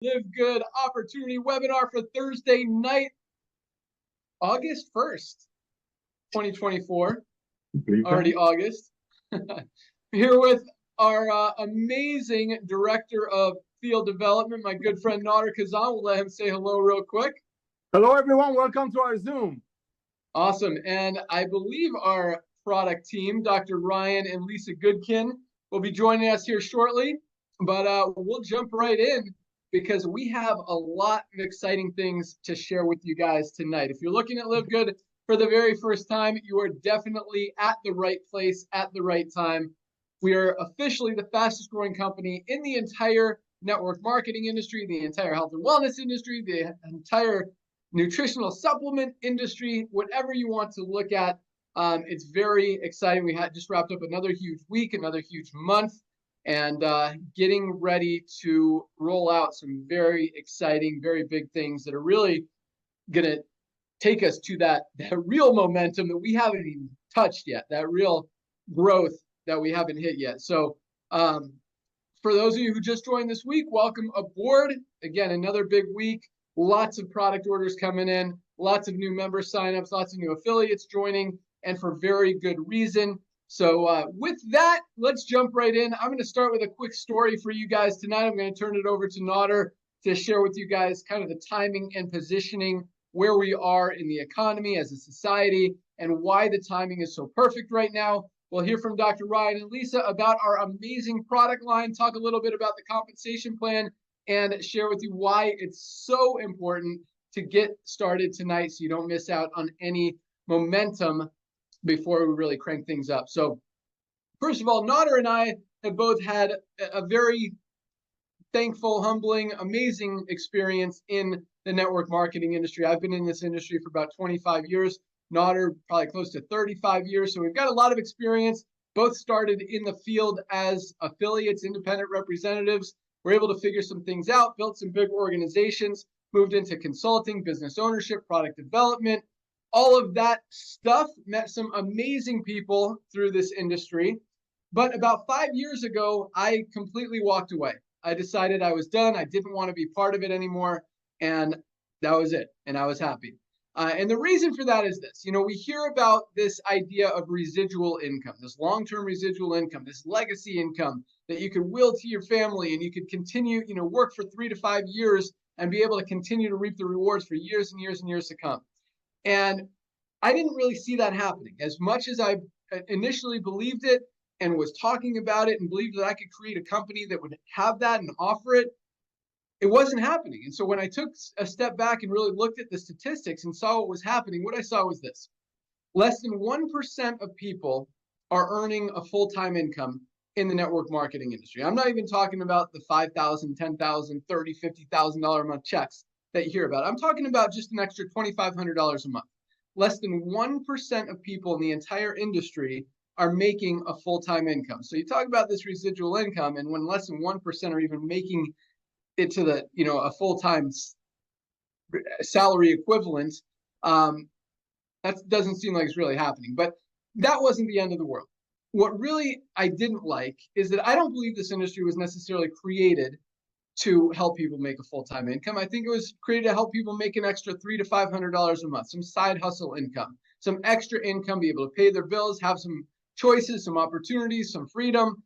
Live Good Opportunity webinar for Thursday night, August 1st, 2024. Already August. Here with our amazing Director of Field Development, my good friend Nader Kazan. We'll let him say hello real quick. Hello, everyone. Welcome to our Zoom. Awesome. And I believe our product team, Dr. Ryan and Lisa Goodkin, will be joining us here shortly. But we'll jump right in because we have a lot of exciting things to share with you guys tonight. If you're looking at Live Good for the very first time, you are definitely at the right place at the right time. We are officially the fastest growing company in the entire network marketing industry, the entire health and wellness industry, the entire nutritional supplement industry, whatever you want to look at. It's very exciting. We had just wrapped up another huge week, another huge month, and getting ready to roll out some very exciting, very big things that are really going to take us to that real momentum that we haven't even touched yet, that real growth that we haven't hit yet. So for those of you who just joined this week, welcome aboard. Again, another big week. Lots of product orders coming in, lots of new member signups, lots of new affiliates joining, and for very good reason. So with that, let's jump right in. I'm going to start with a quick story for you guys tonight. I'm going to turn it over to Nader to share with you guys kind of the timing and positioning, where we are in the economy as a society, and why the timing is so perfect right now. We'll hear from Dr. Ryan and Lisa about our amazing product line, talk a little bit about the compensation plan, and share with you why it's so important to get started tonight so you don't miss out on any momentum before we really crank things up. So first of all, Nader and I have both had a very thankful, humbling, amazing experience in the network marketing industry. I've been in this industry for about 25 years. Nader probably close to 35 years. So we've got a lot of experience. Both started in the field as affiliates, independent representatives. We're able to figure some things out, built some big organizations, moved into consulting, business ownership, product development, all of that stuff, met some amazing people through this industry. But about 5 years ago, I completely walked away. I decided I was done. I didn't want to be part of it anymore. And that was it. And I was happy. And the reason for that is this. You know, we hear about this idea of residual income, this long-term residual income, this legacy income that you could will to your family and you could continue, work for 3 to 5 years and be able to continue to reap the rewards for years and years and years to come. And I didn't really see that happening. As much as I initially believed it and was talking about it and believed that I could create a company that would have that and offer it, it wasn't happening. And so when I took a step back and really looked at the statistics and saw what was happening, what I saw was this. Less than 1% of people are earning a full-time income in the network marketing industry. I'm not even talking about the $5,000, $10,000, $30,000, $50,000 a month checks that you hear about. I'm talking about just an extra $2,500 a month. Less than 1% of people in the entire industry are making a full-time income. So you talk about this residual income, and when less than 1% are even making it to the, a full-time salary equivalent, that doesn't seem like it's really happening. But that wasn't the end of the world. What really I didn't like is that I don't believe this industry was necessarily created to help people make a full-time income. I think it was created to help people make an extra $300 to $500 a month, some side hustle income, some extra income, be able to pay their bills, have some choices, some opportunities, some freedom.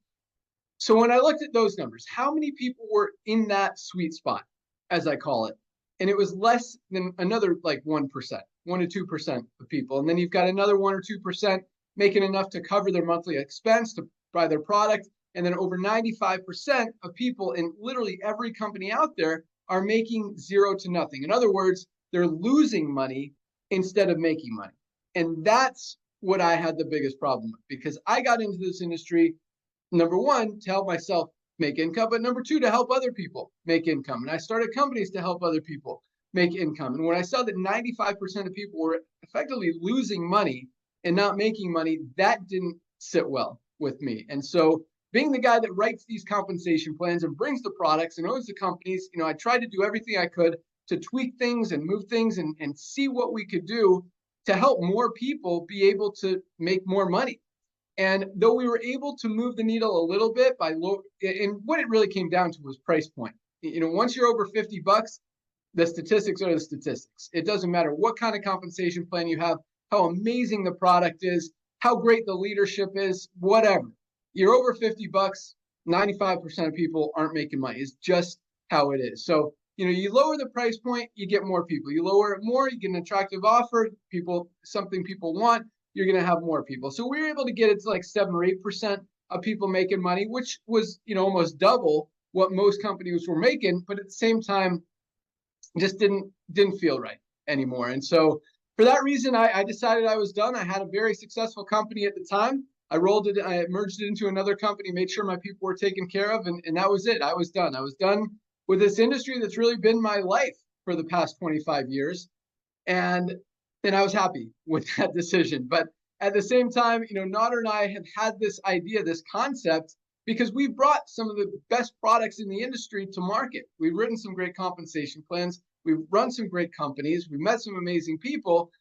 So when I looked at those numbers, how many people were in that sweet spot, as I call it? And it was less than another like 1%, 1 to 2% of people. And then you've got another 1 or 2% making enough to cover their monthly expense to buy their product. And then over 95% of people in literally every company out there are making zero to nothing. In other words, they're losing money instead of making money. And that's what I had the biggest problem with, because I got into this industry, number one, to help myself make income, but number two, to help other people make income. And I started companies to help other people make income. And when I saw that 95% of people were effectively losing money and not making money, that didn't sit well with me. And so being the guy that writes these compensation plans and brings the products and owns the companies, I tried to do everything I could to tweak things and move things and see what we could do to help more people be able to make more money. And though we were able to move the needle a little bit by and what it really came down to was price point. once you're over 50 bucks, the statistics are the statistics. It doesn't matter what kind of compensation plan you have, how amazing the product is, how great the leadership is, whatever. You're over 50 bucks, 95% of people aren't making money. It's just how it is. So, you lower the price point, you get more people. You lower it more, you get an attractive offer, something people want, you're going to have more people. So we were able to get it to like 7 or 8% of people making money, which was, almost double what most companies were making, but at the same time, just didn't feel right anymore. And so for that reason, I decided I was done. I had a very successful company at the time. I merged it into another company, made sure my people were taken care of, and that was it. I was done. I was done with this industry that's really been my life for the past 25 years. And I was happy with that decision. But at the same time, Nader and I had this idea, this concept, because we've brought some of the best products in the industry to market. We've written some great compensation plans. We've run some great companies. We've met some amazing people.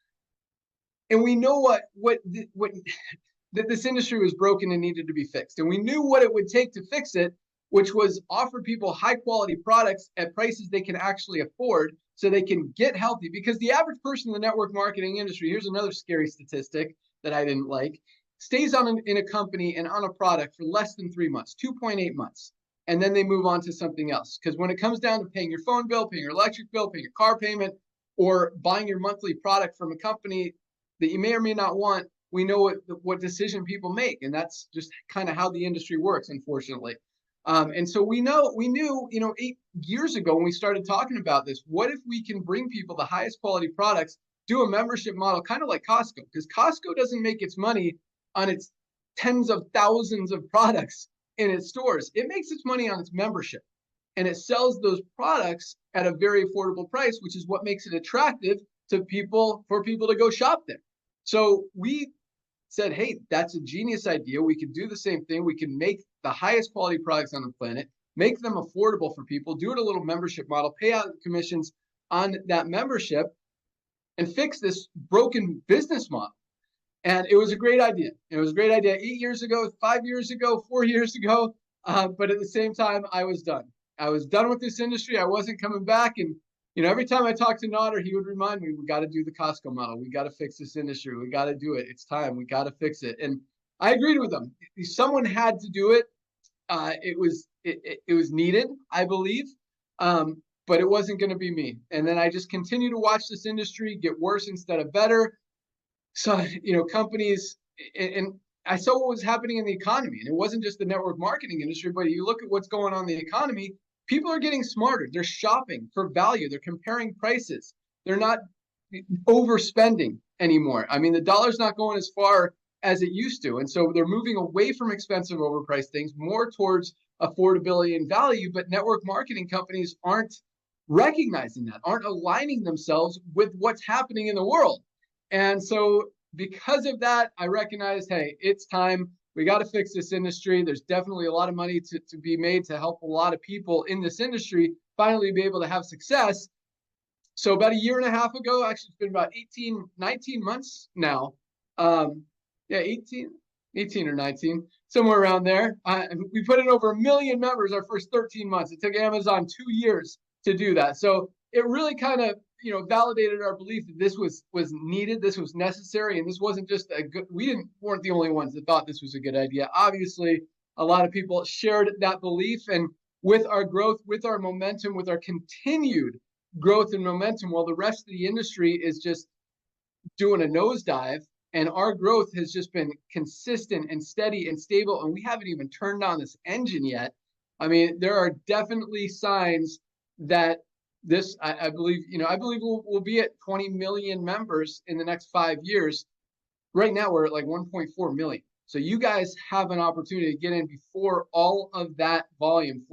And we know that this industry was broken and needed to be fixed. And we knew what it would take to fix it, which was offer people high quality products at prices they can actually afford so they can get healthy. Because the average person in the network marketing industry, here's another scary statistic that I didn't like, stays in a company and on a product for less than 3 months, 2.8 months. And then they move on to something else. Because when it comes down to paying your phone bill, paying your electric bill, paying your car payment, or buying your monthly product from a company that you may or may not want, we know what decision people make. And that's just kind of how the industry works, unfortunately. And so we knew, 8 years ago when we started talking about this, what if we can bring people the highest quality products, do a membership model, kind of like Costco, because Costco doesn't make its money on its tens of thousands of products in its stores. It makes its money on its membership, and it sells those products at a very affordable price, which is what makes it attractive to people, for people to go shop there. So we said, hey, that's a genius idea. We can do the same thing. We can make the highest quality products on the planet, make them affordable for people, do it a little membership model, pay out commissions on that membership, and fix this broken business model. And it was a great idea. It was a great idea 8 years ago, 5 years ago, 4 years ago. But at the same time, I was done. I was done with this industry. I wasn't coming back. And, every time I talked to Nader, he would remind me, we got to do the Costco model. We got to fix this industry. We got to do it. It's time. We got to fix it. And I agreed with him. Someone had to do it. It was needed, I believe. But it wasn't going to be me. And then I just continued to watch this industry get worse instead of better. So, companies, and I saw what was happening in the economy, and it wasn't just the network marketing industry, but you look at what's going on in the economy, people are getting smarter. They're shopping for value. They're comparing prices. They're not overspending anymore. I mean, the dollar's not going as far as it used to. And so they're moving away from expensive, overpriced things, more towards affordability and value. But network marketing companies aren't recognizing that, aren't aligning themselves with what's happening in the world. And so because of that, I recognized, hey, it's time. We got to fix this industry. There's definitely a lot of money to be made to help a lot of people in this industry finally be able to have success. So about a year and a half ago, actually it's been about 19 months now. 18 or 19, somewhere around there. We put in over 1 million members our first 13 months. It took Amazon 2 years to do that. So it really kind of, validated our belief that this was needed, this was necessary, and this wasn't just weren't the only ones that thought this was a good idea. Obviously, a lot of people shared that belief, and with our growth, with our momentum, with our continued growth and momentum, while the rest of the industry is just doing a nosedive, and our growth has just been consistent and steady and stable, and we haven't even turned on this engine yet. I mean, there are definitely signs that this, I believe we'll be at 20 million members in the next 5 years. Right now, we're at like 1.4 million. So you guys have an opportunity to get in before all of that volume,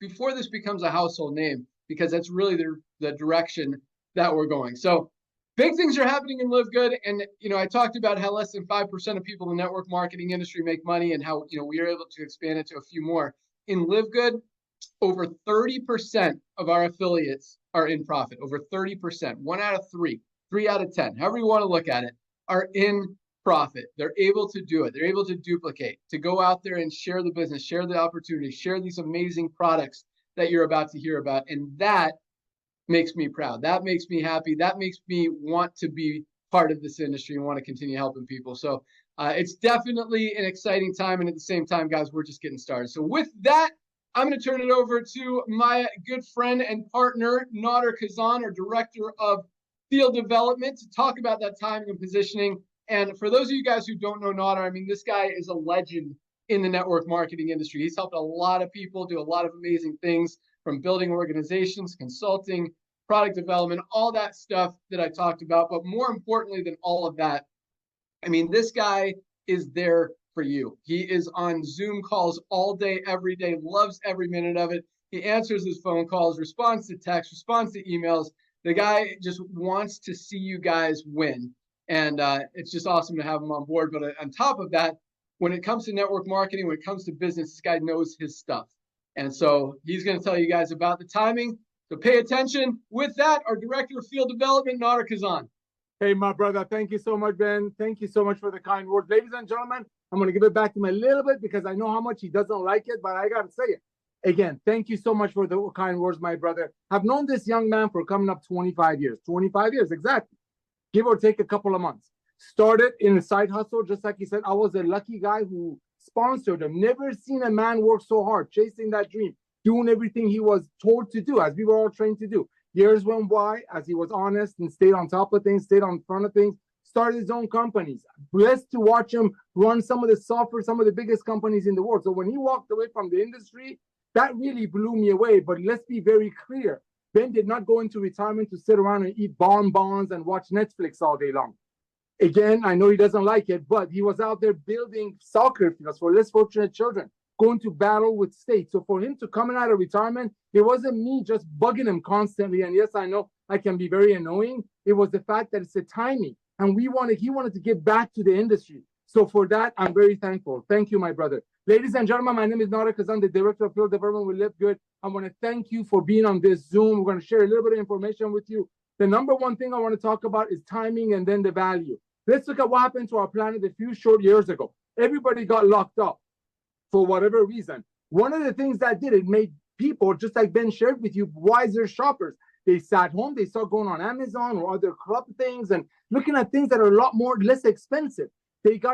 before this becomes a household name, because that's really the direction that we're going. So big things are happening in LiveGood. And, I talked about how less than 5% of people in the network marketing industry make money, and how, we are able to expand it to a few more. In LiveGood, over 30% of our affiliates are in profit. Over 30%, 1 out of 3, 3 out of 10, however you want to look at it, are in profit. They're able to do it. They're able to duplicate, to go out there and share the business, share the opportunity, share these amazing products that you're about to hear about. And that makes me proud. That makes me happy. That makes me want to be part of this industry and want to continue helping people. So it's definitely an exciting time. And at the same time, guys, we're just getting started. So with that, I'm going to turn it over to my good friend and partner, Nader Kazan, our Director of Field Development, to talk about that timing and positioning. And for those of you guys who don't know Nader, I mean, this guy is a legend in the network marketing industry. He's helped a lot of people do a lot of amazing things, from building organizations, consulting, product development, all that stuff that I talked about. But more importantly than all of that, I mean, this guy is there for you. He is on Zoom calls all day, every day, loves every minute of it. He answers his phone calls, responds to texts, responds to emails. The guy just wants to see you guys win. And it's just awesome to have him on board. But on top of that, when it comes to network marketing, when it comes to business, this guy knows his stuff. And so he's going to tell you guys about the timing. So pay attention. With that, our Director of Field Development, Nader Kazan. Hey, my brother. Thank you so much, Ben. Thank you so much for the kind words. Ladies and gentlemen, I'm going to give it back to him a little bit because I know how much he doesn't like it, but I got to say it. Again, thank you so much for the kind words, my brother. I've known this young man for coming up 25 years. 25 years, exactly. Give or take a couple of months. Started in a side hustle, just like he said. I was a lucky guy who sponsored him. Never seen a man work so hard, chasing that dream, doing everything he was told to do, as we were all trained to do. Years went by as he was honest and stayed on top of things, stayed on front of things, started his own companies. Blessed to watch him run some of the software, some of the biggest companies in the world. So when he walked away from the industry, that really blew me away. But let's be very clear. Ben did not go into retirement to sit around and eat bonbons and watch Netflix all day long. Again, I know he doesn't like it, but he was out there building soccer fields for less fortunate children, going to battle with states. So for him to come out of retirement, it wasn't me just bugging him constantly. And yes, I know I can be very annoying. It was the fact that it's the timing. And he wanted to get back to the industry. So for that, I'm very thankful. Thank you, my brother. Ladies and gentlemen, my name is Nader Kazan, the Director of Field Development with Live Good. I want to thank you for being on this Zoom. We're going to share a little bit of information with you. The number one thing I want to talk about is timing and then the value. Let's look at what happened to our planet a few short years ago. Everybody got locked up for whatever reason. One of the things that did it made people, just like Ben shared with you, wiser shoppers. They sat home, they started going on Amazon or other club things and looking at things that are a lot less expensive. Look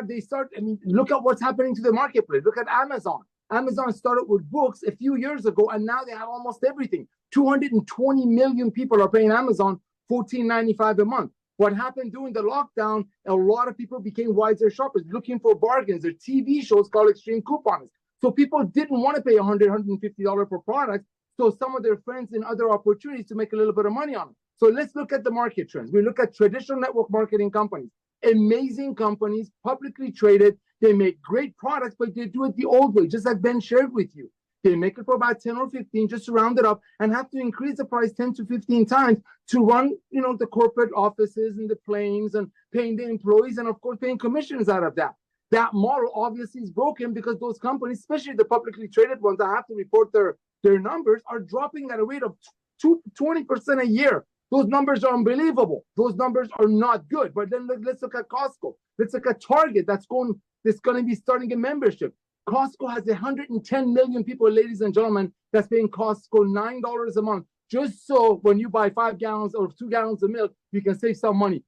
at what's happening to the marketplace. Look at Amazon. Amazon started with books a few years ago, and now they have almost everything. 220 million people are paying Amazon $14.95 a month. What happened during the lockdown, a lot of people became wiser shoppers, looking for bargains. There are TV shows called extreme couponers. So people didn't want to pay $100, $150 for products. So some of their friends and other opportunities to make a little bit of money on them. So let's look at the market trends. We look at traditional network marketing companies, amazing companies, publicly traded. They make great products, but they do it the old way, just like Ben shared with you. They make it for about 10 or 15, just to round it up, and have to increase the price 10 to 15 times to run, the corporate offices and the planes and paying the employees and, of course, paying commissions out of that. That model obviously is broken because those companies, especially the publicly traded ones that have to report their numbers, are dropping at a rate of 20% a year. Those numbers are unbelievable. Those numbers are not good. But then let's look at Costco. Let's look at Target that's going to be starting a membership. Costco has 110 million people, ladies and gentlemen, that's paying Costco $9 a month, just so when you buy 5 gallons or 2 gallons of milk, you can save some money.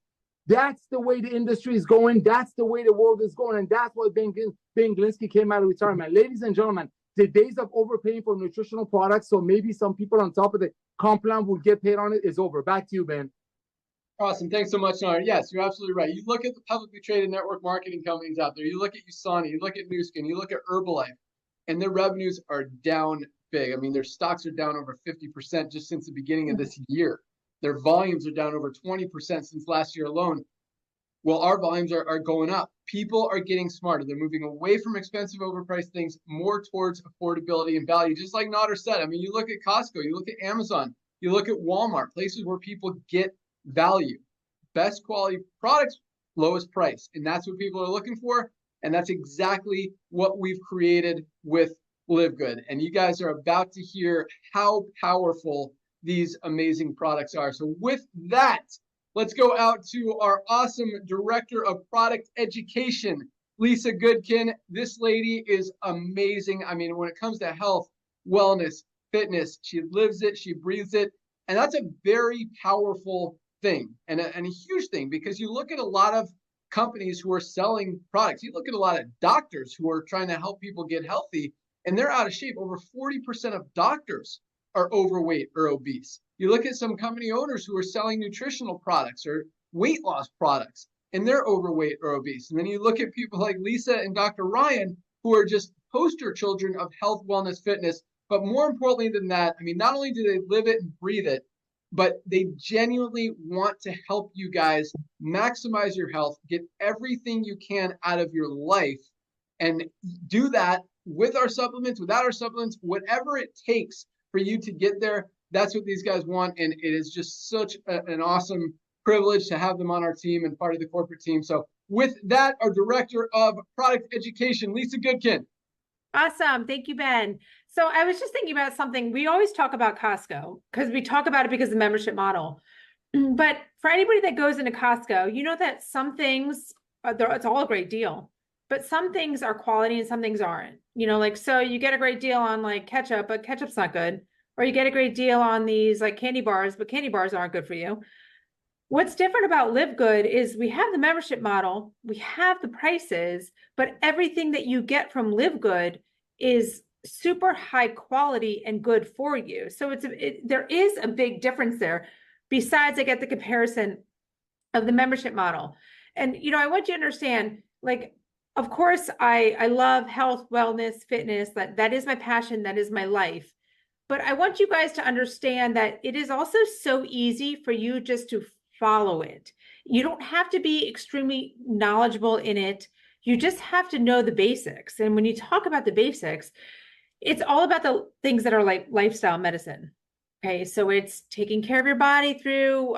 That's the way the industry is going. That's the way the world is going. And that's why Ben Glinsky came out of retirement. Ladies and gentlemen, the days of overpaying for nutritional products, so maybe some people on top of the comp plan will get paid on it, is over. Back to you, Ben. Awesome. Thanks so much, Nader. Yes, you're absolutely right. You look at the publicly traded network marketing companies out there. You look at USANA, you look at Nu Skin, you look at Herbalife, and their revenues are down big. I mean, their stocks are down over 50% just since the beginning of this year. Their volumes are down over 20% since last year alone. Well, our volumes are going up. People are getting smarter. They're moving away from expensive, overpriced things more towards affordability and value. Just like Nader said, I mean, you look at Costco, you look at Amazon, you look at Walmart, places where people get value, best quality products, lowest price. And that's what people are looking for. And that's exactly what we've created with Live Good. And you guys are about to hear how powerful these amazing products are. So with that, let's go out to our awesome Director of Product Education, Lisa Goodkin. This lady is amazing. I mean, when it comes to health, wellness, fitness. She lives it, she breathes it. And that's a very powerful thing and a huge thing, because you look at a lot of companies who are selling products. You look at a lot of doctors who are trying to help people get healthy, and they're out of shape. Over 40% of doctors are overweight or obese. You look at some company owners who are selling nutritional products or weight loss products, and they're overweight or obese. And then you look at people like Lisa and Dr. Ryan, who are just poster children of health, wellness, fitness. But more importantly than that, I mean, not only do they live it and breathe it, but they genuinely want to help you guys maximize your health, get everything you can out of your life, and do that with our supplements, without our supplements, whatever it takes for you to get there. That's what these guys want. And it is just such an awesome privilege to have them on our team and part of the corporate team. So with that, our director of product education, Lisa Goodkin. Awesome. Thank you, Ben. So I was just thinking about something. We always talk about Costco because we talk about it because of the membership model. But for anybody that goes into Costco, you know that some things, it's all a great deal, but some things are quality and some things aren't. You know, like, so you get a great deal on like ketchup, but ketchup's not good. Or you get a great deal on these like candy bars, but candy bars aren't good for you. What's different about Live Good is we have the membership model, we have the prices, but everything that you get from Live Good is super high quality and good for you. So there is a big difference there. Besides, I get the comparison of the membership model. And, you know, I want you to understand, like, of course, I love health, wellness, fitness. That is my passion. That is my life. But I want you guys to understand that it is also so easy for you just to follow it. You don't have to be extremely knowledgeable in it. You just have to know the basics. And when you talk about the basics, it's all about the things that are like lifestyle medicine. Okay, so it's taking care of your body through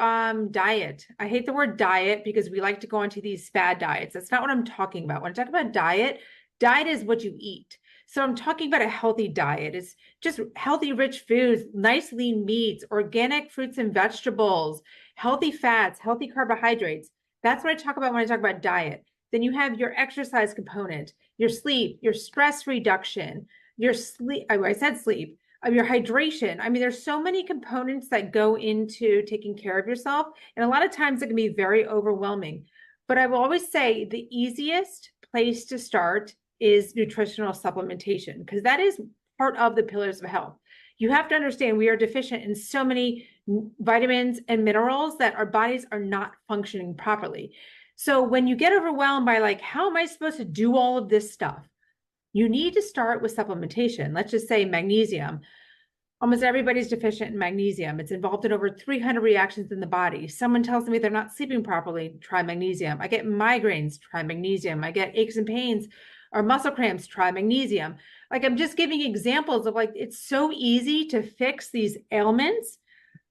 diet. I hate the word diet because we like to go into these fad diets. That's not what I'm talking about. When I talk about diet, diet is what you eat. So I'm talking about a healthy diet. It's just healthy, rich foods, nice lean meats, organic fruits and vegetables, healthy fats, healthy carbohydrates. That's what I talk about when I talk about diet. Then you have your exercise component, your sleep, your stress reduction, your sleep. I said sleep. Your hydration. I mean, there's so many components that go into taking care of yourself. And a lot of times it can be very overwhelming. But I will always say the easiest place to start is nutritional supplementation, because that is part of the pillars of health. You have to understand we are deficient in so many vitamins and minerals that our bodies are not functioning properly. So when you get overwhelmed by like, how am I supposed to do all of this stuff? You need to start with supplementation. Let's just say magnesium. Almost everybody's deficient in magnesium. It's involved in over 300 reactions in the body. Someone tells me they're not sleeping properly, try magnesium. I get migraines, try magnesium. I get aches and pains or muscle cramps, try magnesium. Like, I'm just giving examples of like, it's so easy to fix these ailments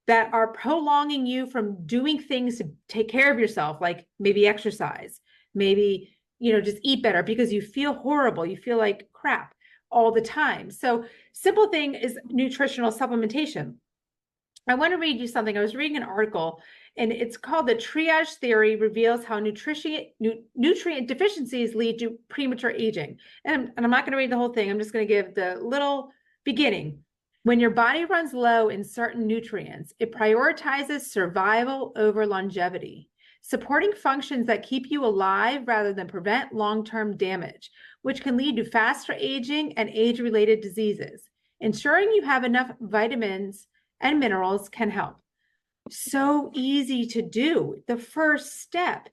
that are prolonging you from doing things to take care of yourself, like maybe exercise, maybe, you know, just eat better because you feel horrible. You feel like crap all the time. So simple thing is nutritional supplementation. I want to read you something. I was reading an article and it's called The Triage Theory Reveals How Nutrient Deficiencies Lead to Premature Aging. And I'm not going to read the whole thing. I'm just going to give the little beginning. When your body runs low in certain nutrients, it prioritizes survival over longevity, supporting functions that keep you alive rather than prevent long-term damage, which can lead to faster aging and age-related diseases. Ensuring you have enough vitamins and minerals can help. So easy to do. The first step,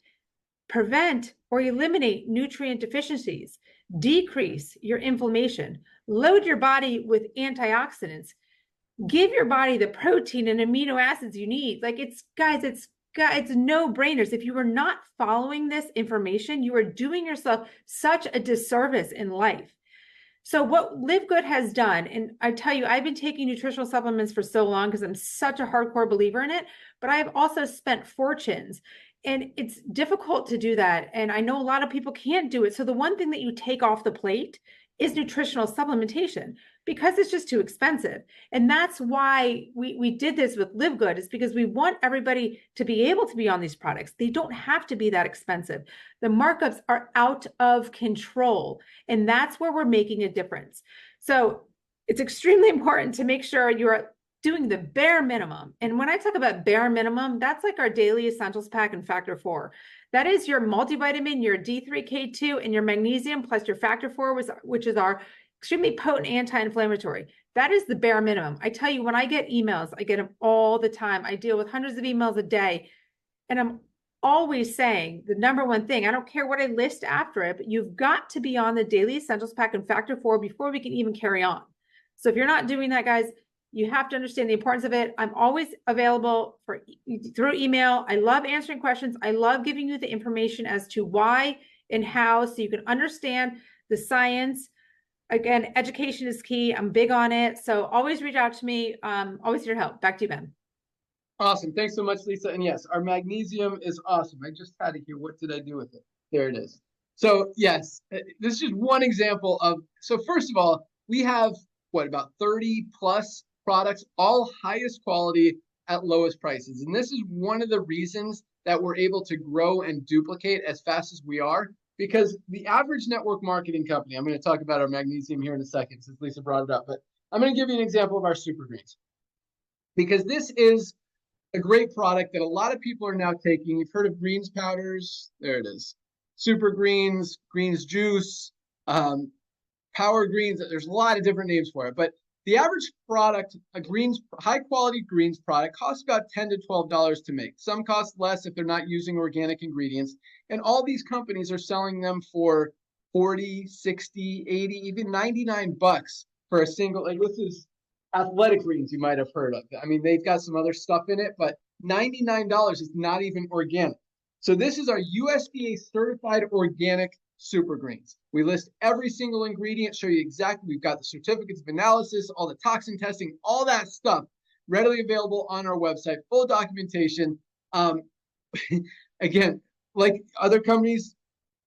prevent or eliminate nutrient deficiencies, decrease your inflammation, load your body with antioxidants, give your body the protein and amino acids you need. Like, it's no brainers. If you are not following this information, you are doing yourself such a disservice in life. So what Live Good has done, and I tell you, I've been taking nutritional supplements for so long because I'm such a hardcore believer in it, but I've also spent fortunes, and it's difficult to do that. And I know a lot of people can't do it. So the one thing that you take off the plate is nutritional supplementation, because it's just too expensive. And that's why we did this with Live Good, is because we want everybody to be able to be on these products. They don't have to be that expensive. The markups are out of control. And that's where we're making a difference. So it's extremely important to make sure you're doing the bare minimum. And when I talk about bare minimum, that's like our daily essentials pack and factor 4. That is your multivitamin, your D3K2, and your magnesium plus your factor 4, which is our extremely potent anti-inflammatory. That is the bare minimum. I tell you, when I get emails, I get them all the time. I deal with hundreds of emails a day. And I'm always saying the number one thing, I don't care what I list after it, but you've got to be on the daily essentials pack and factor 4 before we can even carry on. So if you're not doing that, guys, you have to understand the importance of it. I'm always available through email. I love answering questions. I love giving you the information as to why and how, so you can understand the science. Again, education is key. I'm big on it. So always reach out to me. Always here to help. Back to you, Ben. Awesome. Thanks so much, Lisa. And yes, our magnesium is awesome. I just had it here. What did I do with it? There it is. So yes, this is just one example of, so first of all, we have about 30 plus products, all highest quality at lowest prices. And this is one of the reasons that we're able to grow and duplicate as fast as we are, because the average network marketing company, I'm going to talk about our magnesium here in a second since Lisa brought it up, but I'm going to give you an example of our super greens, because this is a great product that a lot of people are now taking. You've heard of greens powders. There it is. Super greens, greens juice, power greens. There's a lot of different names for it, but the average product, a greens, high quality greens product, costs about $10 to $12 to make. Some cost less if they're not using organic ingredients. And all these companies are selling them for 40, 60, 80, even 99 bucks for a single, like this is athletic greens you might have heard of. I mean, they've got some other stuff in it, but $99 is not even organic. So this is our USDA certified organic super greens. We list every single ingredient, show you exactly. We've got the certificates of analysis, all the toxin testing, all that stuff readily available on our website, full documentation. Again, like other companies,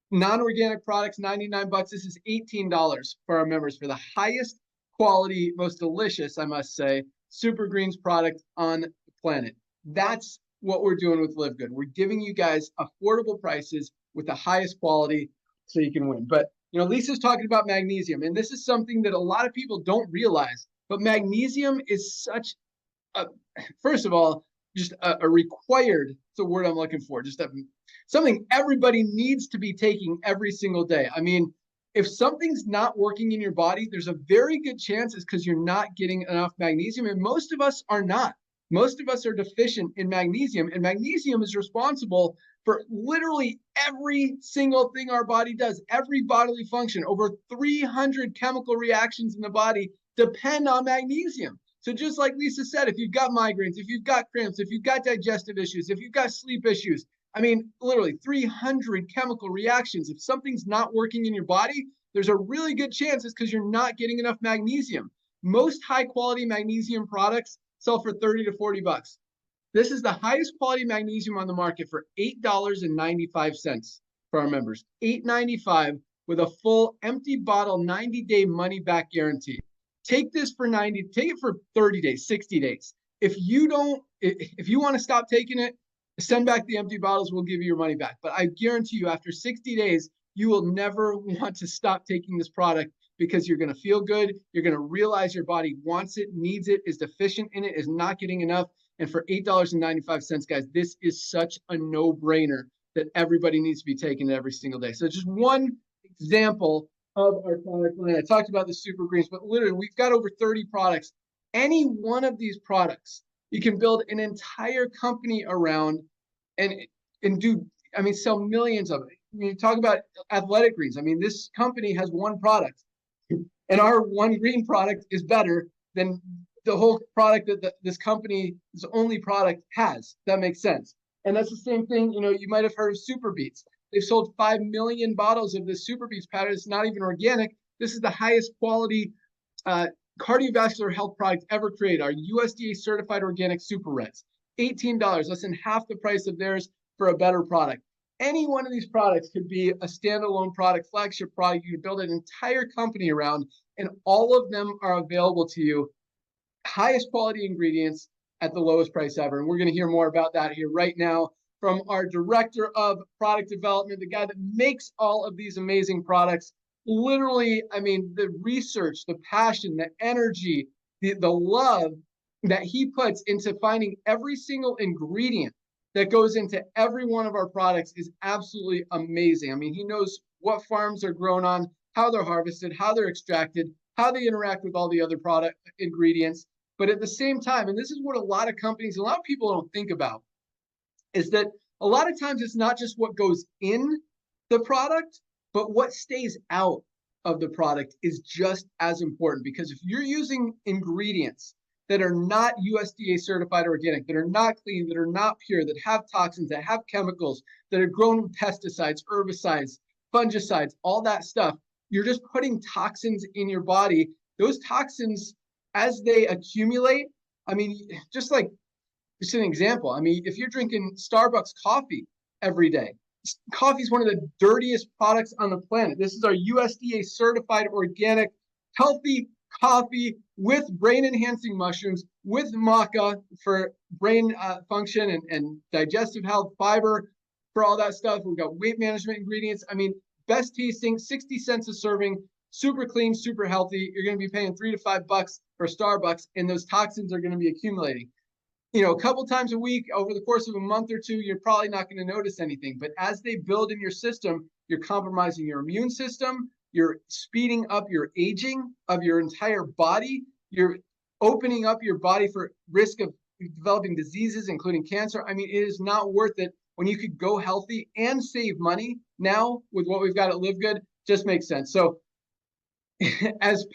non-organic products, 99 bucks. This is $18 for our members for the highest quality, most delicious, I must say, super greens product on the planet. That's what we're doing with Live Good. We're giving you guys affordable prices with the highest quality so you can win. But, you know, Lisa's talking about magnesium, and this is something that a lot of people don't realize, but magnesium is such a, first of all, just a required, it's the word I'm looking for, just something everybody needs to be taking every single day. I mean, if something's not working in your body, there's a very good chance it's because you're not getting enough magnesium, and most of us are not. Most of us are deficient in magnesium, and magnesium is responsible for literally every single thing our body does, every bodily function. Over 300 chemical reactions in the body depend on magnesium. So just like Lisa said, if you've got migraines, if you've got cramps, if you've got digestive issues, if you've got sleep issues, I mean, literally 300 chemical reactions. If something's not working in your body, there's a really good chance it's because you're not getting enough magnesium. Most high quality magnesium products sell for 30 to 40 bucks. This is the highest quality magnesium on the market for $8.95 for our members. $8.95 with a full empty bottle 90-day money back guarantee. Take this for 90, take it for 30 days, 60 days. If you want to stop taking it, send back the empty bottles, we'll give you your money back. But I guarantee you, after 60 days, you will never want to stop taking this product because you're going to feel good. You're going to realize your body wants it, needs it, is deficient in it, is not getting enough. And for $8.95, guys, this is such a no-brainer that everybody needs to be taking it every single day. So just one example of our product line. I talked about the super greens, but literally we've got over 30 products. Any one of these products, you can build an entire company around and do, I mean, sell millions of it. When you talk about athletic greens, I mean, this company has one product, and our one green product is better than the whole product that this company's only product has. That makes sense. And that's the same thing, you know, you might have heard of Super Beets. They've sold 5 million bottles of this Super Beets powder. It's not even organic. This is the highest quality cardiovascular health product ever created, our USDA certified organic Super Reds. $18, less than half the price of theirs for a better product. Any one of these products could be a standalone product, flagship product. You could build an entire company around, and all of them are available to you. Highest quality ingredients at the lowest price ever. And we're going to hear more about that here right now from our director of product development, the guy that makes all of these amazing products. literally, I mean, the research, the passion, the energy, the love that he puts into finding every single ingredient that goes into every one of our products is absolutely amazing. I mean, he knows what farms are grown on, how they're harvested, how they're extracted, how they interact with all the other product ingredients. But at the same time, and this is what a lot of companies, a lot of people don't think about, is that a lot of times it's not just what goes in the product, but what stays out of the product is just as important. Because if you're using ingredients that are not USDA certified organic, that are not clean, that are not pure, that have toxins, that have chemicals, that are grown with pesticides, herbicides, fungicides, all that stuff, you're just putting toxins in your body. Those toxins, as they accumulate, I mean, just an example. I mean, if you're drinking Starbucks coffee every day, coffee is one of the dirtiest products on the planet. This is our USDA certified organic, healthy coffee with brain enhancing mushrooms, with maca for brain function and digestive health, fiber for all that stuff. We've got weight management ingredients. I mean, best tasting, 60 cents a serving, super clean, super healthy. You're going to be paying $3 to $5 for Starbucks, and those toxins are going to be accumulating. You know, a couple times a week over the course of a month or two, you're probably not going to notice anything. But as they build in your system, you're compromising your immune system. You're speeding up your aging of your entire body. You're opening up your body for risk of developing diseases, including cancer. I mean, it is not worth it when you could go healthy and save money now with what we've got at LiveGood. Just makes sense. So as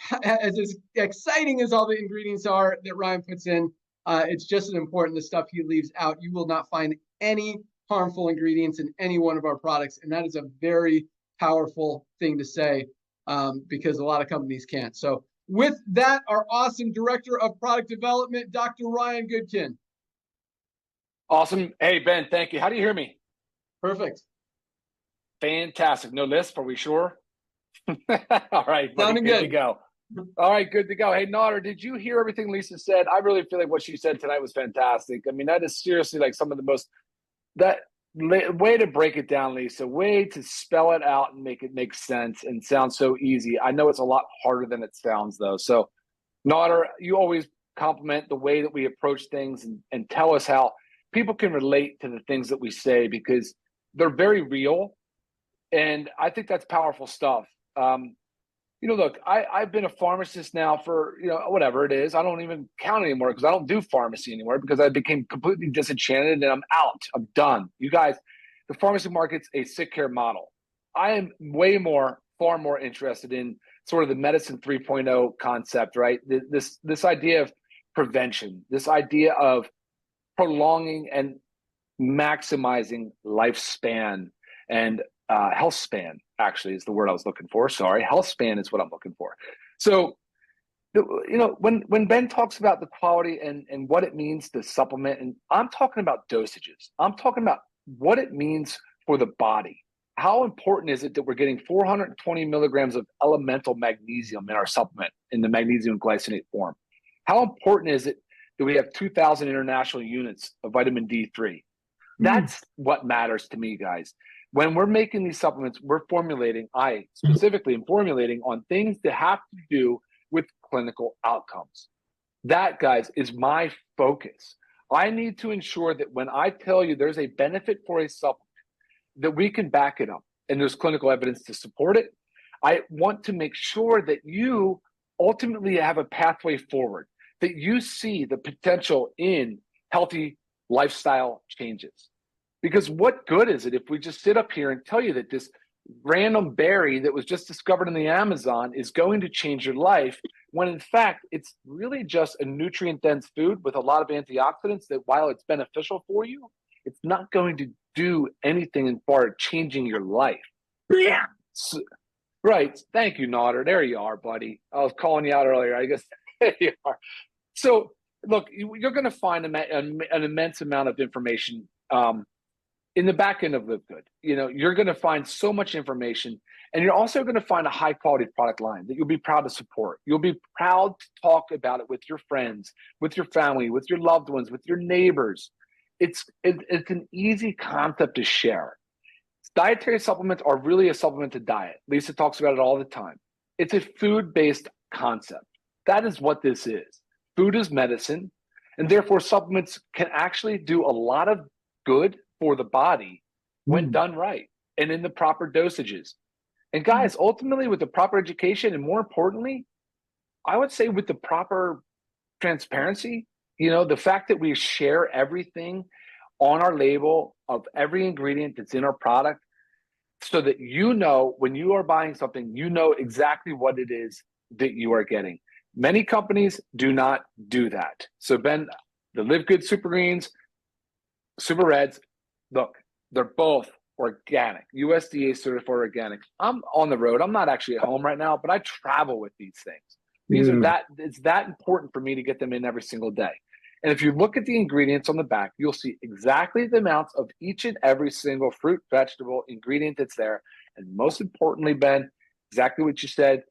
exciting as all the ingredients are that Ryan puts in, it's just as important the stuff he leaves out. You will not find any harmful ingredients in any one of our products. And that is a very powerful thing to say because a lot of companies can't. So with that, our awesome Director of Product Development, Dr. Ryan Goodkin. Awesome. Hey, Ben, thank you. How do you hear me? Perfect. Fantastic. No lisp, are we sure? All right, buddy, Sounding good to go. All right, good to go. Hey, Nader, did you hear everything Lisa said? I really feel like what she said tonight was fantastic. I mean, that is seriously like some of the most, way to break it down, Lisa, way to spell it out and make it make sense and sound so easy. I know it's a lot harder than it sounds, though. So, Nader, you always compliment the way that we approach things and tell us how people can relate to the things that we say because they're very real. And I think that's powerful stuff. You know, look, I've been a pharmacist now for, you know, whatever it is. I don't even count anymore because I don't do pharmacy anymore because I became completely disenchanted and I'm out. I'm done. You guys, the pharmacy market's a sick care model. I am far more interested in sort of the medicine 3.0 concept, right? This idea of prevention, this idea of prolonging and maximizing lifespan and health span, actually, is the word I was looking for. Sorry, health span is what I'm looking for. So, you know, when Ben talks about the quality and what it means to supplement, and I'm talking about dosages. I'm talking about what it means for the body. How important is it that we're getting 420 milligrams of elemental magnesium in our supplement in the magnesium glycinate form? How important is it that we have 2,000 international units of vitamin D3? That's what matters to me, guys. When we're making these supplements, I specifically am formulating on things that have to do with clinical outcomes. That, guys, is my focus. I need to ensure that when I tell you there's a benefit for a supplement, that we can back it up and there's clinical evidence to support it. I want to make sure that you ultimately have a pathway forward, that you see the potential in healthy lifestyle changes. Because what good is it if we just sit up here and tell you that this random berry that was just discovered in the Amazon is going to change your life, when in fact, it's really just a nutrient-dense food with a lot of antioxidants that while it's beneficial for you, it's not going to do anything in far as changing your life. Yeah. So, right. Thank you, Nader. There you are, buddy. I was calling you out earlier. I guess there you are. So, look, you're going to find an immense amount of information in the back end of LiveGood. You know, you're going to find so much information, and you're also going to find a high quality product line that you'll be proud to support. You'll be proud to talk about it with your friends, with your family, with your loved ones, with your neighbors. It's an easy concept to share. Dietary supplements are really a supplement to diet. Lisa talks about it all the time. It's a food-based concept. That is what this is. Food is medicine, and therefore supplements can actually do a lot of good for the body when done right and in the proper dosages. And guys, ultimately with the proper education, and more importantly, I would say with the proper transparency, the fact that we share everything on our label of every ingredient that's in our product, so that when you are buying something, you know exactly what it is that you are getting. Many companies do not do that. So Ben, the Live Good Super Greens, Super Reds, look, they're both organic, USDA certified organic. I'm on the road. I'm not actually at home right now, but I travel with these things. It's that important for me to get them in every single day. And if you look at the ingredients on the back, you'll see exactly the amounts of each and every single fruit, vegetable, ingredient that's there. And most importantly, Ben, exactly what you said,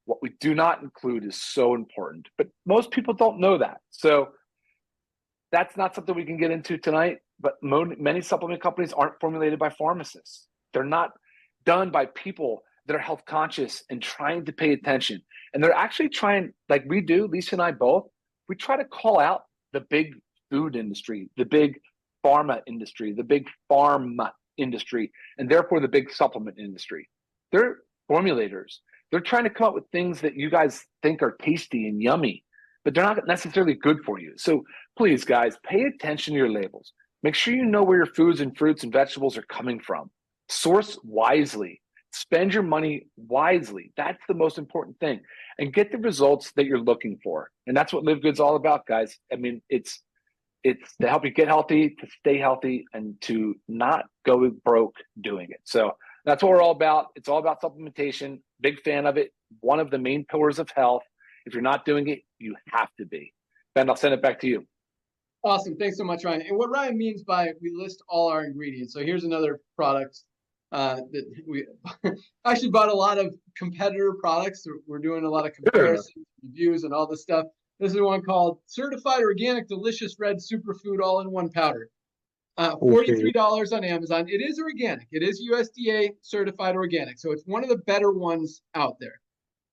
what we do not include is so important. But most people don't know that. So that's not something we can get into tonight. But many supplement companies aren't formulated by pharmacists. They're not done by people that are health conscious and trying to pay attention. And they're actually trying, like we do, Lisa and I both, we try to call out the big food industry, the big pharma industry, the big pharma industry, and therefore the big supplement industry. They're formulators. They're trying to come up with things that you guys think are tasty and yummy, but they're not necessarily good for you. So please, guys, pay attention to your labels. Make sure you know where your foods and fruits and vegetables are coming from. Source wisely. Spend your money wisely. That's the most important thing. And get the results that you're looking for. And that's what Live Good's all about, guys. I mean, it's to help you get healthy, to stay healthy, and to not go broke doing it. So that's what we're all about. It's all about supplementation. Big fan of it. One of the main pillars of health. If you're not doing it, you have to be. Ben, I'll send it back to you. Awesome. Thanks so much, Ryan. And what Ryan means by we list all our ingredients. So here's another product that we actually bought a lot of competitor products. We're doing a lot of comparisons, reviews, and all this stuff. This is one called Certified Organic Delicious Red Superfood All-in-One Powder. $43 on Amazon. It is organic. It is USDA certified organic. So it's one of the better ones out there.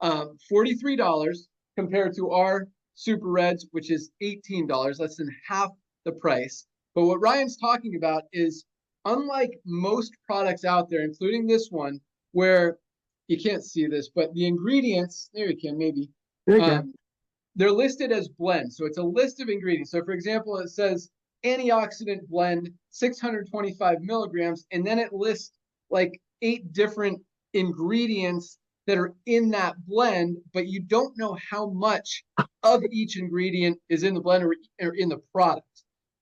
$43 compared to our Super Reds, which is $18, less than half the price. But what Ryan's talking about is, unlike most products out there, including this one, where you can't see this, but the ingredients, there you can, maybe, they're listed as blends. So it's a list of ingredients. So for example, it says antioxidant blend, 625 milligrams, and then it lists like 8 different ingredients that are in that blend, but you don't know how much of each ingredient is in the blend or in the product.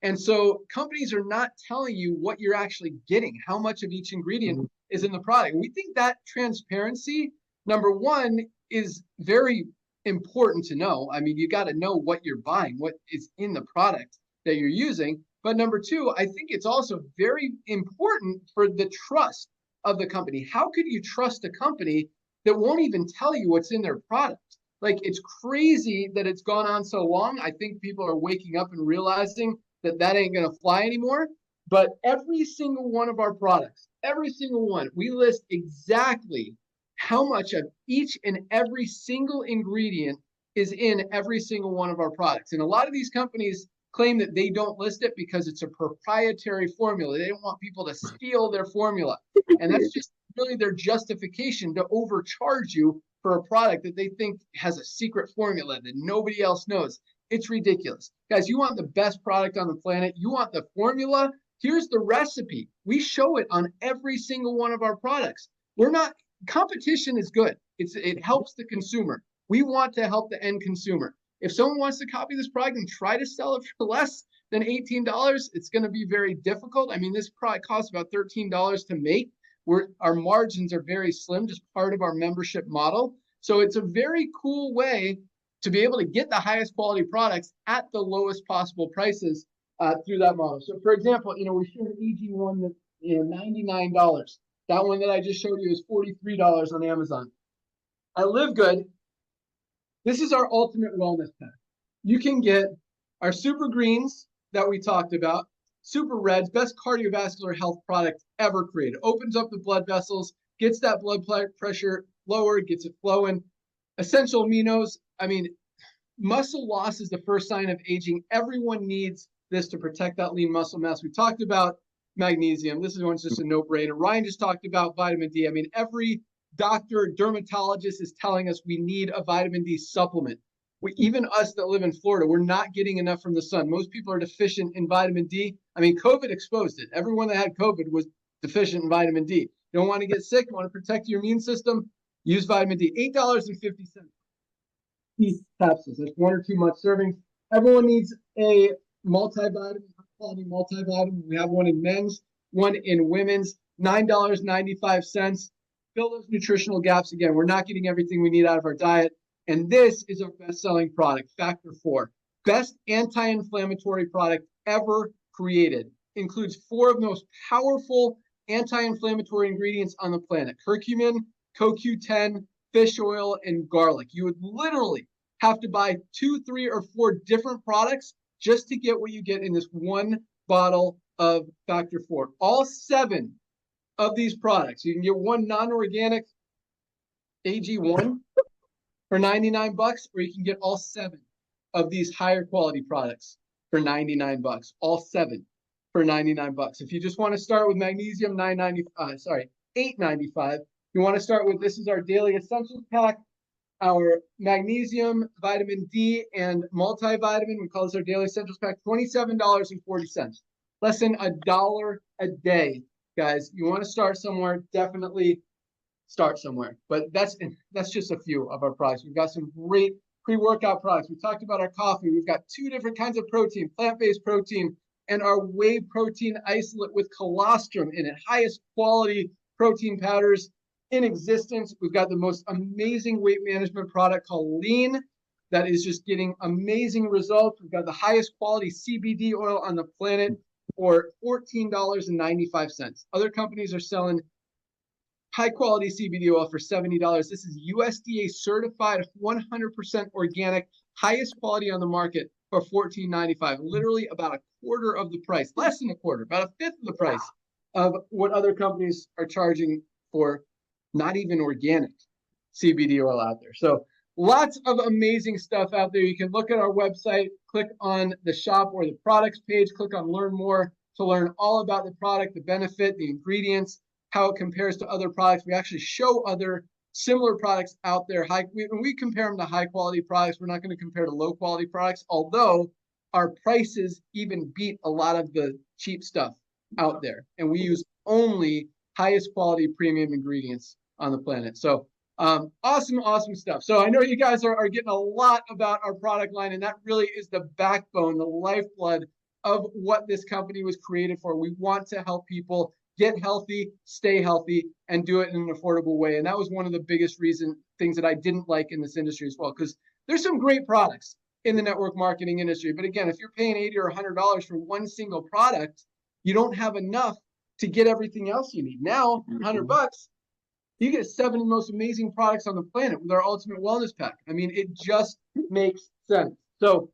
And so companies are not telling you what you're actually getting, how much of each ingredient is in the product. We think that transparency, number one, is very important to know. I mean, you got to know what you're buying, what is in the product that you're using. But number two, I think it's also very important for the trust of the company. How could you trust a company that won't even tell you what's in their product? Like, it's crazy that it's gone on so long. I think people are waking up and realizing that that ain't going to fly anymore. But every single one of our products, every single one, we list exactly how much of each and every single ingredient is in every single one of our products. And a lot of these companies claim that they don't list it because it's a proprietary formula. They don't want people to steal their formula. And that's just really their justification to overcharge you for a product that they think has a secret formula that nobody else knows. It's ridiculous. Guys, you want the best product on the planet. You want the formula. Here's the recipe. We show it on every single one of our products. Competition is good. It helps the consumer. We want to help the end consumer. If someone wants to copy this product and try to sell it for less than $18, it's going to be very difficult. I mean, this product costs about $13 to make. Our margins are very slim, just part of our membership model. So it's a very cool way to be able to get the highest quality products at the lowest possible prices through that model. So for example, we showed an EG1 that, $99. That one that I just showed you is $43 on Amazon. At LiveGood, this is our ultimate wellness pack. You can get our super greens that we talked about. super reds, best cardiovascular health product ever created. Opens up the blood vessels, gets that blood pressure lowered, gets it flowing. Essential aminos. I mean, muscle loss is the first sign of aging. Everyone needs this to protect that lean muscle mass. We talked about magnesium. This is one's just a no-brainer. Ryan just talked about vitamin D. I mean, every doctor, dermatologist is telling us we need a vitamin D supplement. Even us that live in Florida, we're not getting enough from the sun. Most people are deficient in vitamin D. I mean, COVID exposed it. Everyone that had COVID was deficient in vitamin D. You don't want to get sick, you want to protect your immune system, use vitamin D. $8.50. These capsules. That's 1 or 2 month servings. Everyone needs a multivitamin, quality multivitamin. We have one in men's, one in women's, $9.95. Fill those nutritional gaps. Again, we're not getting everything we need out of our diet. And this is our best-selling product, Factor 4. Best anti-inflammatory product ever created. Includes 4 of the most powerful anti-inflammatory ingredients on the planet. Curcumin, CoQ10, fish oil, and garlic. You would literally have to buy 2, 3, or 4 different products just to get what you get in this one bottle of Factor 4. All 7 of these products. You can get one non-organic AG1 for $99, or you can get all 7 of these higher quality products for $99. All 7 for $99. If you just want to start with magnesium, $8.95. You want to start with, this is our daily essentials pack, our magnesium, vitamin D, and multivitamin. We call this our daily essentials pack, $27.40. Less than $1 a day, guys. You want to start somewhere, definitely start somewhere. But that's just a few of our products. We've got some great pre-workout products. We talked about our coffee. We've got 2 different kinds of protein, plant-based protein, and our whey protein isolate with colostrum in it. Highest quality protein powders in existence. We've got the most amazing weight management product called Lean that is just getting amazing results. We've got the highest quality CBD oil on the planet for $14.95. Other companies are selling high quality CBD oil for $70. This is USDA certified, 100% organic, highest quality on the market for $14.95. Literally about a quarter of the price, less than a quarter, about a fifth of the price of what other companies are charging for not even organic CBD oil out there. So lots of amazing stuff out there. You can look at our website, click on the shop or the products page, click on learn more to learn all about the product, the benefit, the ingredients, how it compares to other products. We actually show other similar products out there. We compare them to high quality products. We're not going to compare to low quality products, although our prices even beat a lot of the cheap stuff out there. And we use only highest quality premium ingredients on the planet. So awesome stuff. So I know you guys are getting a lot about our product line, and that really is the backbone, the lifeblood of what this company was created for. We want to help people get healthy, stay healthy, and do it in an affordable way. And that was one of the biggest things that I didn't like in this industry as well, because there's some great products in the network marketing industry. But again, if you're paying $80 or $100 for one single product, you don't have enough to get everything else you need. Now, $100, you get 7 of the most amazing products on the planet with our Ultimate Wellness Pack. I mean, it just makes sense. So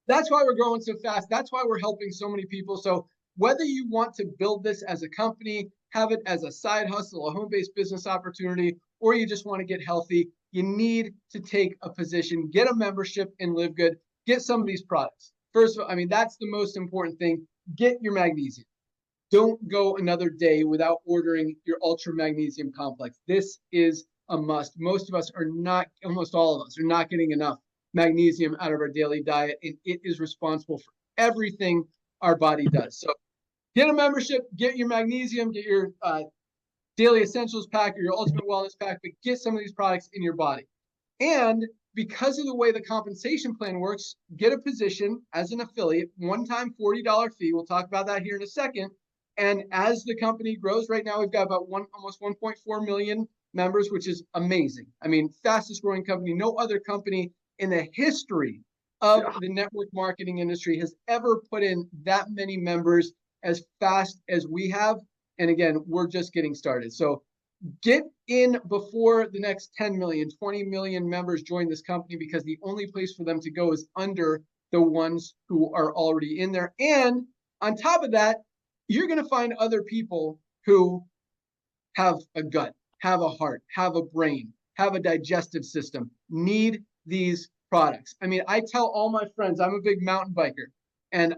that's why we're growing so fast. That's why we're helping so many people. So whether you want to build this as a company, have it as a side hustle, a home-based business opportunity, or you just want to get healthy, you need to take a position, get a membership in LiveGood, get some of these products. First of all, I mean, that's the most important thing. Get your magnesium. Don't go another day without ordering your Ultra Magnesium Complex. This is a must. Most of us are not, almost all of us are not getting enough magnesium out of our daily diet, and it is responsible for everything our body does. So get a membership, get your magnesium, get your daily essentials pack or your ultimate wellness pack, but get some of these products in your body. And because of the way the compensation plan works, get a position as an affiliate, one-time $40 fee. We'll talk about that here in a second. And as the company grows, right now we've got about almost 1.4 million members, which is amazing. I mean, fastest growing company. No other company in the history of the network marketing industry has ever put in that many members as fast as we have. And again, we're just getting started. So get in before the next 10 million, 20 million members join this company, because the only place for them to go is under the ones who are already in there. And On top of that, you're going to find other people who have a gut, have a heart, have a brain, have a digestive system, need these products. I mean, I tell all my friends, I'm a big mountain biker, and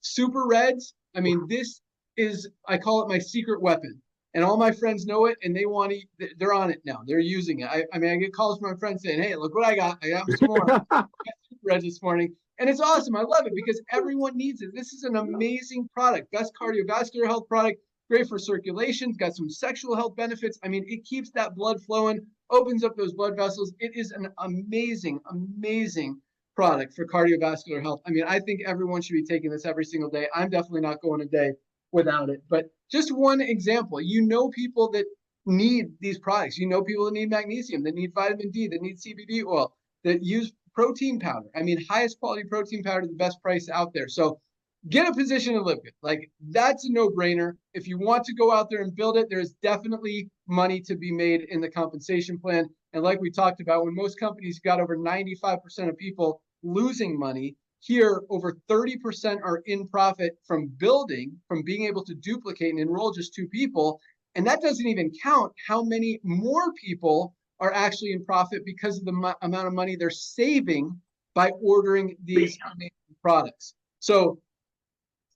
Super Reds, I mean, this is, I call it my secret weapon. And all my friends know it, and they want to, they're on it now. They're using it. I mean, I get calls from my friends saying, hey, look what I got. I got some more. I got Super Reds this morning. And it's awesome. I love it because everyone needs it. This is an amazing product. Best cardiovascular health product. Great for circulation. It's got some sexual health benefits. I mean, it keeps that blood flowing, opens up those blood vessels. It is an amazing, amazing product for cardiovascular health. I mean, I think everyone should be taking this every single day. I'm definitely not going a day without it. But just one example, you know people that need these products. You know people that need magnesium, that need vitamin D, that need CBD oil, that use protein powder. I mean, highest quality protein powder, the best price out there. So get a position in LiveGood. Like, that's a no-brainer. If you want to go out there and build it, there's definitely money to be made in the compensation plan. And like we talked about, when most companies got over 95% of people losing money, here over 30% are in profit from building, from being able to duplicate and enroll just 2 people. And that doesn't even count how many more people are actually in profit because of the amount of money they're saving by ordering these amazing products. So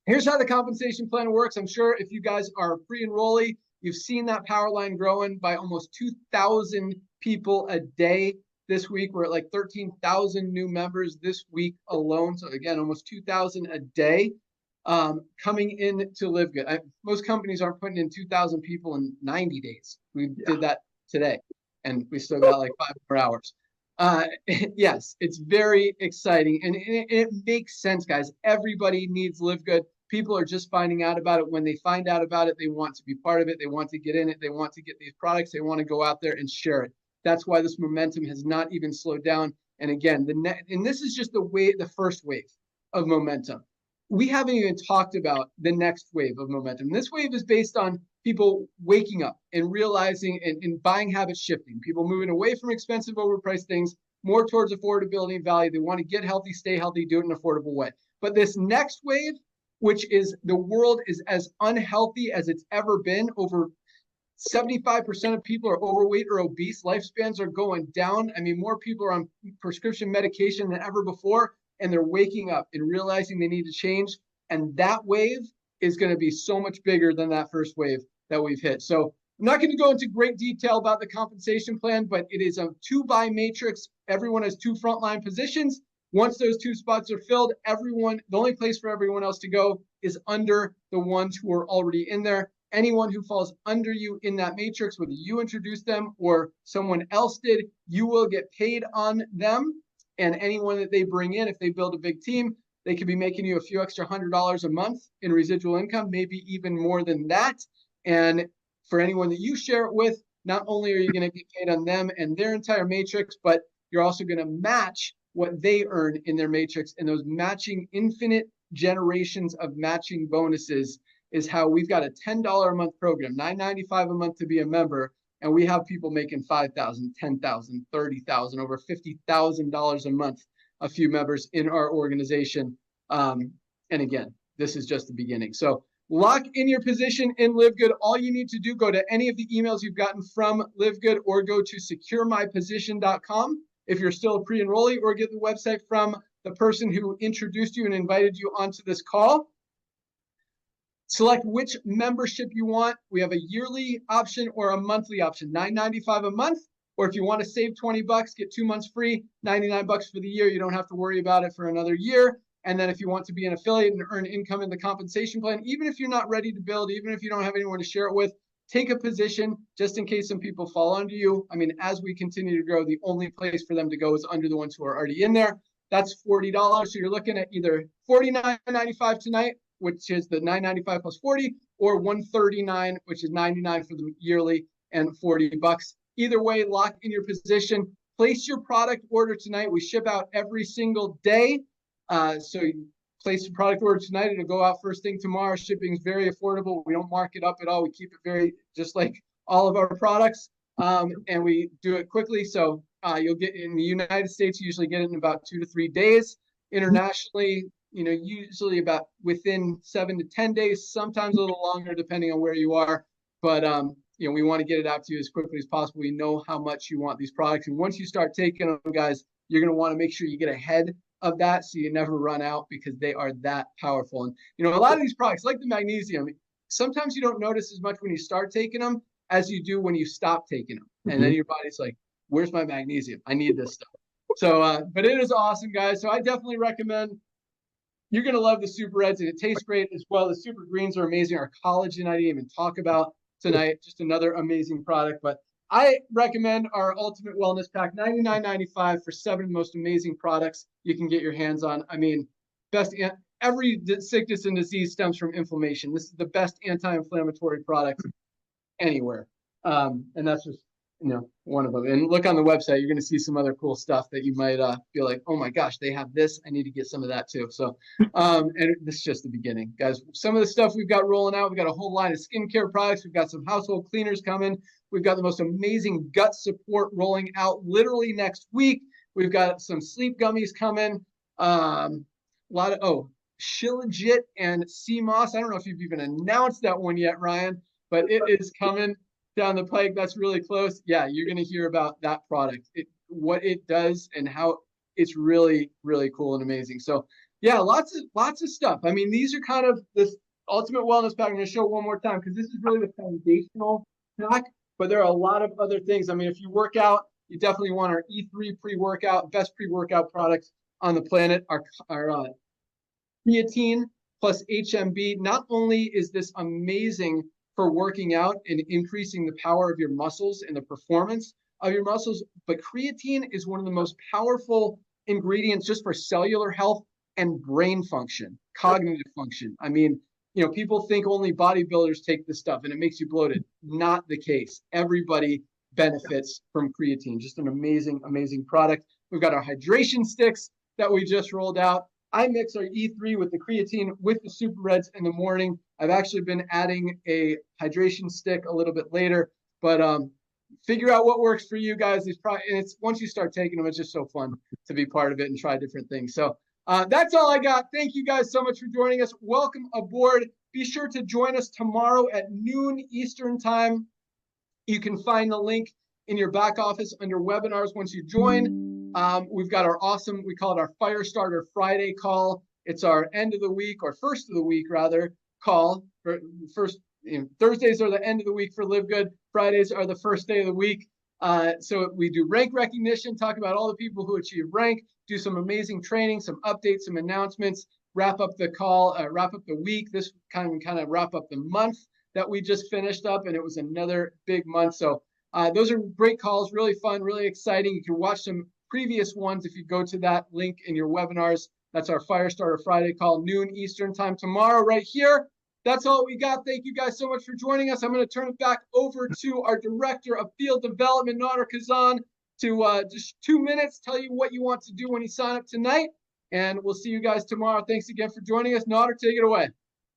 here's how the compensation plan works. I'm sure if you guys are pre-enrollee, you've seen that power line growing by almost 2,000 people a day. This week, we're at like 13,000 new members this week alone. So again, almost 2,000 a day coming into LiveGood. Most companies aren't putting in 2,000 people in 90 days. We did that today, and we still got like 5 more hours. Yes, it's very exciting, and it makes sense, guys. Everybody needs LiveGood. People are just finding out about it. When they find out about it, they want to be part of it. They want to get in it. They want to get these products. They want to go out there and share it. That's why this momentum has not even slowed down. And again, and this is just the first wave of momentum. We haven't even talked about the next wave of momentum. This wave is based on people waking up and realizing and buying habits shifting, people moving away from expensive, overpriced things, more towards affordability and value. They want to get healthy, stay healthy, do it in an affordable way. But this next wave, which is the world is as unhealthy as it's ever been, over 75% of people are overweight or obese. Lifespans are going down. I mean, more people are on prescription medication than ever before, and they're waking up and realizing they need to change. And that wave is going to be so much bigger than that first wave that we've hit. So I'm not going to go into great detail about the compensation plan, but it is a 2-buy matrix. Everyone has 2 frontline positions. Once those 2 spots are filled, the only place for everyone else to go is under the ones who are already in there. Anyone who falls under you in that matrix, whether you introduced them or someone else did, you will get paid on them. And anyone that they bring in, if they build a big team, they could be making you a few extra $100 a month in residual income, maybe even more than that. And for anyone that you share it with, not only are you going to get paid on them and their entire matrix, but you're also going to match what they earn in their matrix. And those matching infinite generations of matching bonuses is how we've got a $10 a month program, $9.95 a month to be a member. And we have people making $5,000, $10,000, $30,000, over $50,000 a month, a few members in our organization. And again, this is just the beginning. So lock in your position in LiveGood. All you need to do, go to any of the emails you've gotten from LiveGood or go to securemyposition.com if you're still a pre-enrollee, or get the website from the person who introduced you and invited you onto this call. Select which membership you want. We have a yearly option or a monthly option, $9.95 a month. Or if you want to save 20 bucks, get 2 months free, 99 bucks for the year. You don't have to worry about it for another year. And then if you want to be an affiliate and earn income in the compensation plan, even if you're not ready to build, even if you don't have anyone to share it with, take a position just in case some people fall under you. I mean, as we continue to grow, the only place for them to go is under the ones who are already in there. That's $40. So you're looking at either $49.95 tonight, which is the $9.95 plus 40, or $139, which is $99 for the yearly and 40 bucks. Either way, lock in your position. Place your product order tonight. We ship out every single day. So you place your product order tonight. It'll go out first thing tomorrow. Shipping is very affordable. We don't mark it up at all. We keep it very, just like all of our products. And we do it quickly. So you'll get in the United States, you usually get it in about 2 to 3 days. Internationally, usually about within 7 to 10 days, sometimes a little longer, depending on where you are. But, we want to get it out to you as quickly as possible. We know how much you want these products. And once you start taking them, guys, you're going to want to make sure you get ahead of that so you never run out, because they are that powerful. And, a lot of these products, like the magnesium, sometimes you don't notice as much when you start taking them as you do when you stop taking them. And then your body's like, where's my magnesium? I need this stuff. So, but it is awesome, guys. So I definitely recommend. You're going to love the Super Reds, and it tastes great as well. The Super Greens are amazing. Our collagen, I didn't even talk about tonight. Just another amazing product. But I recommend our Ultimate Wellness Pack, $99.95 for 7 most amazing products you can get your hands on. I mean, every sickness and disease stems from inflammation. This is the best anti-inflammatory product anywhere. And that's just, one of them. And look on the website, you're going to see some other cool stuff that you might feel like, oh my gosh, they have this. I need to get some of that too. So, and this is just the beginning, guys. Some of the stuff we've got rolling out, we've got a whole line of skincare products. We've got some household cleaners coming. We've got the most amazing gut support rolling out literally next week. We've got some sleep gummies coming. A lot of, Shilajit and sea moss. I don't know if you've even announced that one yet, Ryan, but it is coming down the pike. That's really close. Yeah, you're going to hear about that product, what it does, and how it's really, really cool and amazing. So yeah, lots of stuff. I mean, these are kind of this Ultimate Wellness Pack. I'm going to show one more time because this is really the foundational pack, but there are a lot of other things. I mean, if you work out, you definitely want our E3 pre-workout, best pre-workout products on the planet. Our creatine plus HMB. Not only is this amazing for working out and increasing the power of your muscles and the performance of your muscles, but creatine is one of the most powerful ingredients just for cellular health and brain function, cognitive function. I mean, people think only bodybuilders take this stuff and it makes you bloated. Not the case. Everybody benefits from creatine. Just an amazing, amazing product. We've got our hydration sticks that we just rolled out. I mix our E3 with the creatine with the Super Reds in the morning. I've actually been adding a hydration stick a little bit later, but figure out what works for you guys. And once you start taking them, it's just so fun to be part of it and try different things. So that's all I got. Thank you guys so much for joining us. Welcome aboard. Be sure to join us tomorrow at noon Eastern time. You can find the link in your back office under webinars once you join. We've got our awesome, we call it our Firestarter Friday call. It's our end of the week, or first of the week rather, call. Thursdays are the end of the week for Live Good. Fridays are the first day of the week. So we do rank recognition, talk about all the people who achieve rank, do some amazing training, some updates, some announcements, wrap up the call, wrap up the week. This kind of wrap up the month that we just finished up, and it was another big month. So those are great calls, really fun, really exciting. You can watch some previous ones if you go to that link in your webinars. That's our Firestarter Friday call, noon Eastern time tomorrow right here. That's all we got. Thank you guys so much for joining us. I'm going to turn it back over to our Director of Field Development, Nader Kazan, to just 2 minutes, tell you what you want to do when you sign up tonight. And we'll see you guys tomorrow. Thanks again for joining us. Nader, take it away.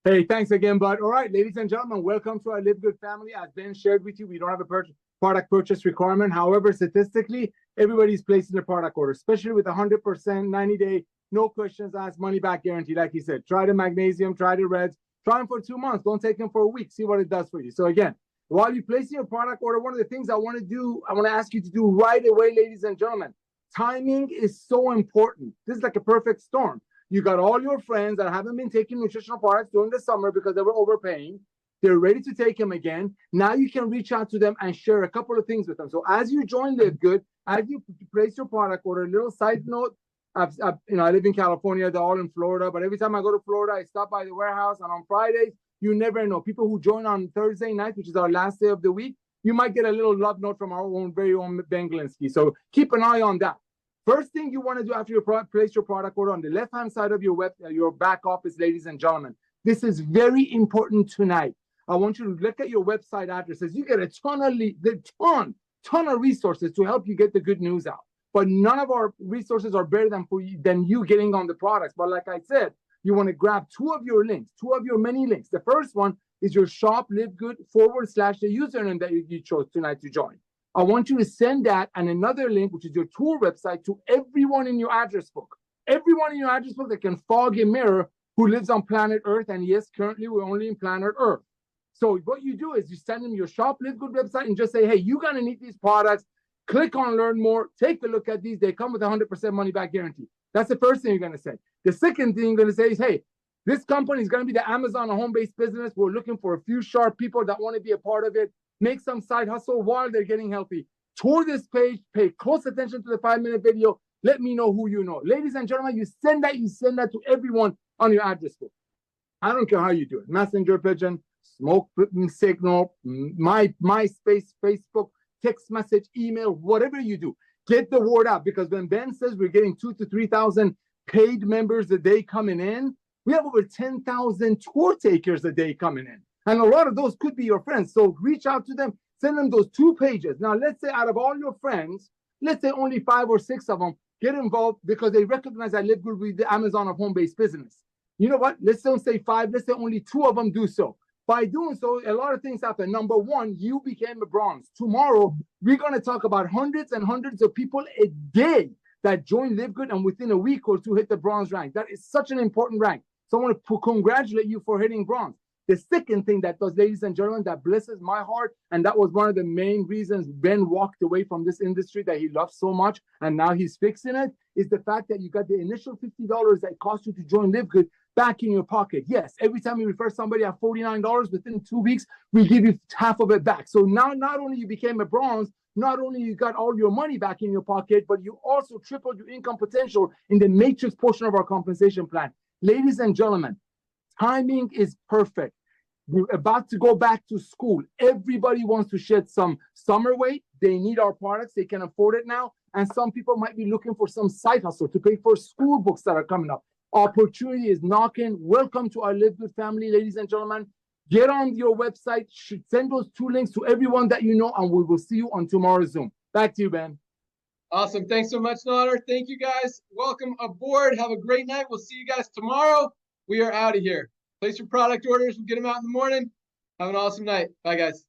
Hey, thanks again, bud. All right, ladies and gentlemen, welcome to our Live Good family. As Ben shared with you, we don't have a product purchase requirement. However, statistically, everybody's placing their product order, especially with 100%, 90-day, no questions asked, money back guarantee. Like he said, try the magnesium, try the reds, try them for 2 months. Don't take them for a week. See what it does for you. So again, while you're placing your product order, one of the things I want to ask you to do right away, ladies and gentlemen, timing is so important. This is like a perfect storm. You got all your friends that haven't been taking nutritional products during the summer because they were overpaying. They're ready to take them again. Now you can reach out to them and share a couple of things with them. So as you join Live Good, as you place your product order, a little side note, I live in California, they're all in Florida, but every time I go to Florida, I stop by the warehouse, and on Fridays, you never know. People who join on Thursday night, which is our last day of the week, you might get a little love note from our very own Ben Glinsky. So keep an eye on that. First thing you want to do after you place your product order, on the left-hand side of your back office, ladies and gentlemen, this is very important tonight. I want you to look at your website addresses. You get a ton of resources to help you get the good news out. But none of our resources are better than you getting on the products. But like I said, you want to grab two of your many links. The first one is your shop LiveGood / the username that you chose tonight to join. I want you to send that and another link, which is your tour website, to everyone in your address book. everyone in your address book that can fog a mirror who lives on planet Earth. And yes, currently we're only in planet Earth. So what you do is you send them your Shop Live Good website and just say, hey, you're going to need these products. Click on learn more. Take a look at these. They come with 100% money back guarantee. That's the first thing you're going to say. The second thing you're going to say is, hey, this company is going to be the Amazon home-based business. We're looking for a few sharp people that want to be a part of it. Make some side hustle while they're getting healthy. Tour this page. Pay close attention to the 5-minute video. Let me know who you know. Ladies and gentlemen, you send that to everyone on your address book. I don't care how you do it. Messenger pigeon, smoke signal, MySpace, Facebook, text message, email, whatever you do. Get the word out, because when Ben says we're getting 2,000 to 3,000 paid members a day coming in, we have over 10,000 tour takers a day coming in. And a lot of those could be your friends. So reach out to them, send them those 2 pages. Now, let's say out of all your friends, let's say only 5 or 6 of them get involved because they recognize I live good with the Amazon of home-based business. You know what? Let's don't say 5. Let's say only 2 of them do so. By doing so, a lot of things happen. Number one, you became a bronze. Tomorrow, we're going to talk about hundreds and hundreds of people a day that join Live Good and within a week or 2 hit the bronze rank. That is such an important rank. So I want to congratulate you for hitting bronze. The second thing that does, ladies and gentlemen, that blesses my heart, and that was one of the main reasons Ben walked away from this industry that he loves so much, and now he's fixing it, is the fact that you got the initial $50 that cost you to join Live Good back in your pocket. Yes, every time you refer somebody at $49, within 2 weeks, we give you half of it back. So now not only you became a bronze, not only you got all your money back in your pocket, but you also tripled your income potential in the matrix portion of our compensation plan. Ladies and gentlemen, timing is perfect. We're about to go back to school. Everybody wants to shed some summer weight. They need our products. They can afford it now. And some people might be looking for some side hustle to pay for school books that are coming up. Opportunity is knocking. Welcome to our Live Good family, ladies and gentlemen. Get on your website. Send those 2 links to everyone that you know, and we will see you on tomorrow's Zoom. Back to you, Ben. Awesome. Thanks so much, Nader. Thank you, guys. Welcome aboard. Have a great night. We'll see you guys tomorrow. We are out of here. Place your product orders. We'll get them out in the morning. Have an awesome night. Bye, guys.